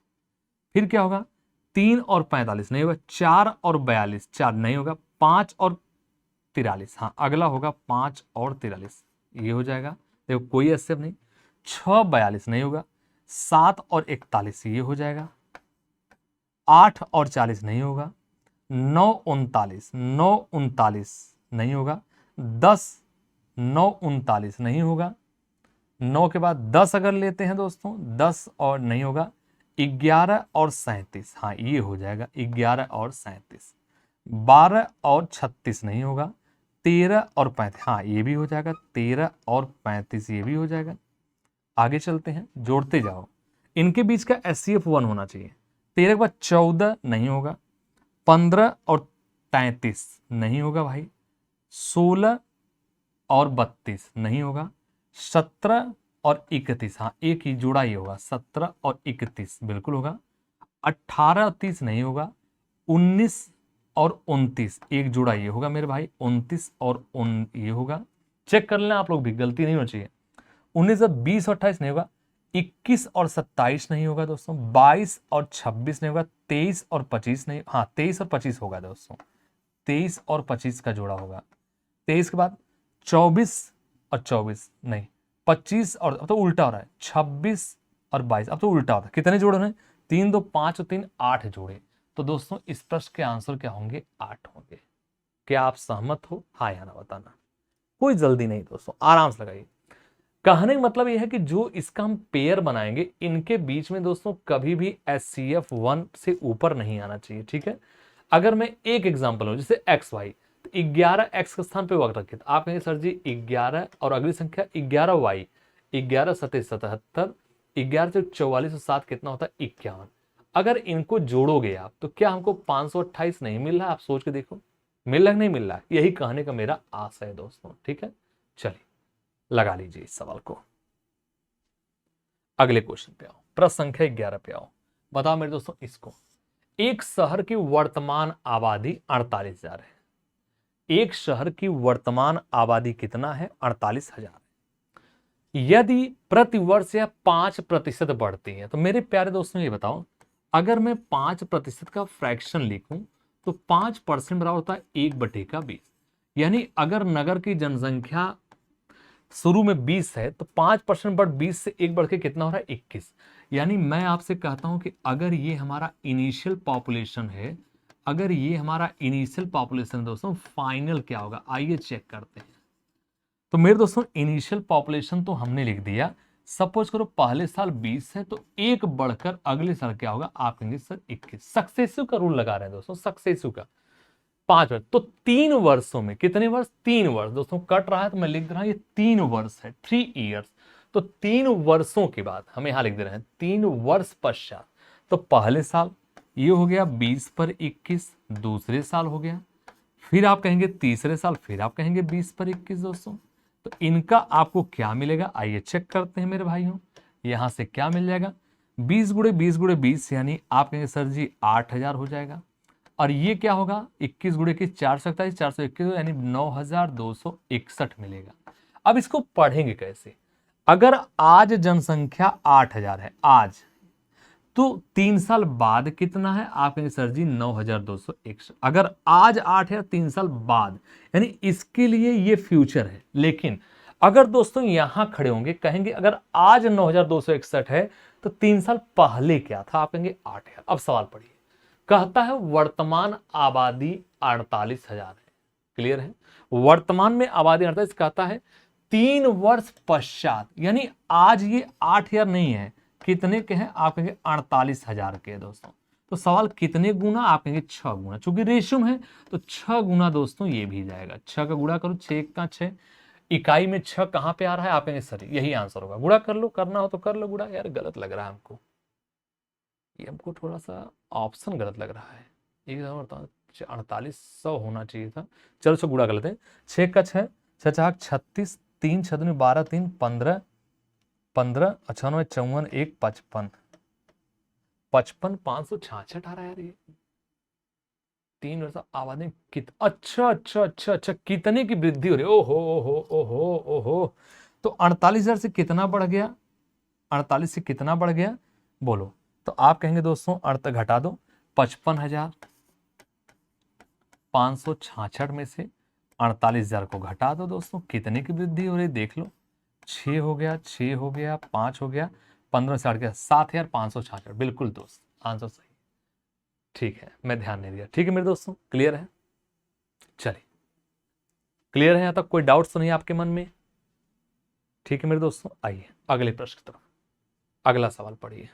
फिर क्या होगा, 3 और 45 नहीं होगा, 4 और 42, 4 नहीं होगा, 5 और 43, हाँ अगला होगा 5 और 43, ये हो जाएगा। देखो कोई एसएफ नहीं। 6 42 नहीं होगा, 7 और 41 ये हो जाएगा, 8 और 40 नहीं होगा, 9 39, 9 39 नहीं होगा, 10 9 39 नहीं होगा, 9 के बाद 10 अगर लेते हैं दोस्तों, 10 और नहीं होगा, 11 और 37, हाँ ये हो जाएगा 11 और 37, 12 और 36 नहीं होगा, 13 और 35, हाँ ये भी हो जाएगा, 13 और 35 ये भी हो जाएगा। आगे चलते हैं, जोड़ते जाओ, इनके बीच का HCF 1 होना चाहिए। 13 के बाद 14 नहीं होगा, 15 और 33 नहीं होगा भाई, 16 और 32 नहीं होगा, 17 और 31, हाँ एक ही जोड़ा ये होगा, 17 और 31 बिल्कुल होगा, 18 और 30 नहीं होगा, 19 और 29 एक जोड़ा ये होगा मेरे भाई, 29 और ये होगा। चेक कर लेना आप लोग भी, गलती नहीं होनी चाहिए। 19 और 20 और 28 नहीं होगा, 21 और 27 नहीं होगा दोस्तों, 22 और 26 नहीं होगा, 23 और 25 नहीं, हाँ 23 और 25 होगा दोस्तों, 23 और 25 का जोड़ा होगा। 23 के बाद 24 और 24 नहीं, 25 और, अब तो उल्टा हो रहा है, 26 और 22, अब तो उल्टा हो रहा है। कितने जोड़े हैं, 3 2 5 और 3 8 जोड़े। तो दोस्तों इस प्रश्न के आंसर क्या होंगे, 8 होंगे। क्या आप सहमत हो, हाँ या ना बताना, कोई जल्दी नहीं दोस्तों, आराम से लगाइए। कहने का मतलब यह है कि जो इसका हम पेयर बनाएंगे, इनके बीच में दोस्तों कभी भी HCF 1 से ऊपर नहीं आना चाहिए, ठीक है। अगर मैं एक एग्जांपल हूं, जैसे एक्स वाई, तो 11 एक्स के स्थान पे वक्त रखिए, तो आप कहेंगे सर जी 11 और अगली संख्या 11 वाई, 11 सतह 77, 11 से 44 और 7 कितना होता है 51। अगर इनको जोड़ोगे आप, तो क्या हमको 528 नहीं मिल रहा है, आप सोच के देखो, मिल रहा नहीं मिल रहा, यही कहने का मेरा आशा है दोस्तों, ठीक है। चलिए लगा लीजिए इस सवाल को। अगले क्वेश्चन पे आओ, प्रश्न संख्या 11 पे आओ। बताओ मेरे दोस्तों इसको, एक शहर की वर्तमान आबादी 48,000 है। एक शहर की वर्तमान आबादी कितना है, 48,000। यदि प्रतिवर्ष यह 5% बढ़ती है, तो मेरे प्यारे दोस्तों ये बताओ, अगर मैं 5% का फ्रैक्शन लिखूं, तो 5% बराबर होता है 1/20। यानी अगर नगर की जनसंख्या शुरू में 20 है, तो 5% बढ़ 20 से 1 बढ़ के कितना हो रहा है 21। यानी मैं आपसे कहता हूं कि अगर ये हमारा इनिशियल पॉपुलेशन है, अगर ये हमारा इनिशियल पॉपुलेशन दोस्तों, फाइनल क्या होगा, आइए चेक करते हैं। तो मेरे दोस्तों इनिशियल पॉपुलेशन तो हमने लिख दिया। सपोज करो पहले साल 20 है, तो 1 बढ़कर अगले साल क्या होगा, आप कहेंगे सर 21। सक्सेसिव का रूल लगा रहे हैं दोस्तों, सक्सेसिव का 5 वर्ष, तो 3 वर्षों में, कितने वर्ष, 3 वर्ष दोस्तों, कट रहा है तो मैं लिख रहा हूं ये 3 वर्ष है, 3 ईयर्स। तो 3 वर्षों के बाद हम यहां लिख दे रहे हैं 3 वर्ष पश्चात। तो पहले साल ये हो गया 20 पर 21, दूसरे साल हो गया, फिर आप कहेंगे तीसरे साल, फिर आप कहेंगे 20 पर 21 दोस्तों। तो इनका आपको क्या मिलेगा, आइए चेक करते हैं मेरे भाइयों। यहां से क्या मिल जाएगा, 20 गुणे 20 गुणे 20, यानी आप कहेंगे सर जी 8,000 हो जाएगा। और ये क्या होगा, 21 गुणे 21 427, 421 यानी 9,261 मिलेगा। अब इसको पढ़ेंगे कैसे, अगर आज जनसंख्या 8,000 है आज, तो 3 साल बाद कितना है? आप कहेंगे सर जी 9,261। अगर आज 8 है 3 साल बाद, यानी इसके लिए ये फ्यूचर है। लेकिन अगर दोस्तों यहां खड़े होंगे, कहेंगे अगर आज 9,261 है तो 3 साल पहले क्या था? आप कहेंगे 8 है। अब सवाल पढ़िए, कहता है वर्तमान आबादी 48,000 है। क्लियर है? वर्तमान में आबादी 48, कहता है 3 वर्ष पश्चात, यानी आज ये 8,000 नहीं है, कितने के हैं? आप कहेंगे 48,000 के हैं दोस्तों। तो सवाल कितने गुना? आप कहेंगे 6 गुना। चूंकि रेशियो है तो 6 गुना दोस्तों ये भी जाएगा। 6 का गुणा करो, 6 का 6, इकाई में 6 कहां पे आ रहा है? आप कहेंगे सर यही आंसर होगा। गुणा कर लो, करना हो तो कर लो गुणा। यार गलत लग रहा है हमको, ये हमको थोड़ा सा ऑप्शन गलत लग रहा है। एक 4800 होना चाहिए था। चलो सो गुणा कर लेते हैं। 6 का 6, 6 चाक 36, 3 6 दूनी 12, 3 15, 15 98 54 1 55, 55 566 आ रहा है यार ये। 3 वर्ष आबादी कित अच्छा कितने की वृद्धि हो रही है? ओहो। तो 48,000 से कितना बढ़ गया? 48 से कितना बढ़ गया बोलो? तो आप कहेंगे दोस्तों अर्थ घटा दो, 55,566 में से 48,000 को घटा दो दोस्तों, कितने की वृद्धि हो रही देख लो। 6 हो गया, 6 हो गया, 5 हो गया, 15 से 8 गया, 7,566। बिल्कुल दोस्त, आंसर सही। ठीक है, मैं ध्यान नहीं दिया। ठीक है मेरे दोस्तों, क्लियर है? चलिए, क्लियर है यहां तक? कोई डाउट्स तो नहीं आपके मन में? ठीक है मेरे दोस्तों, आइए अगले प्रश्न की तरफ। अगला सवाल पढ़िए।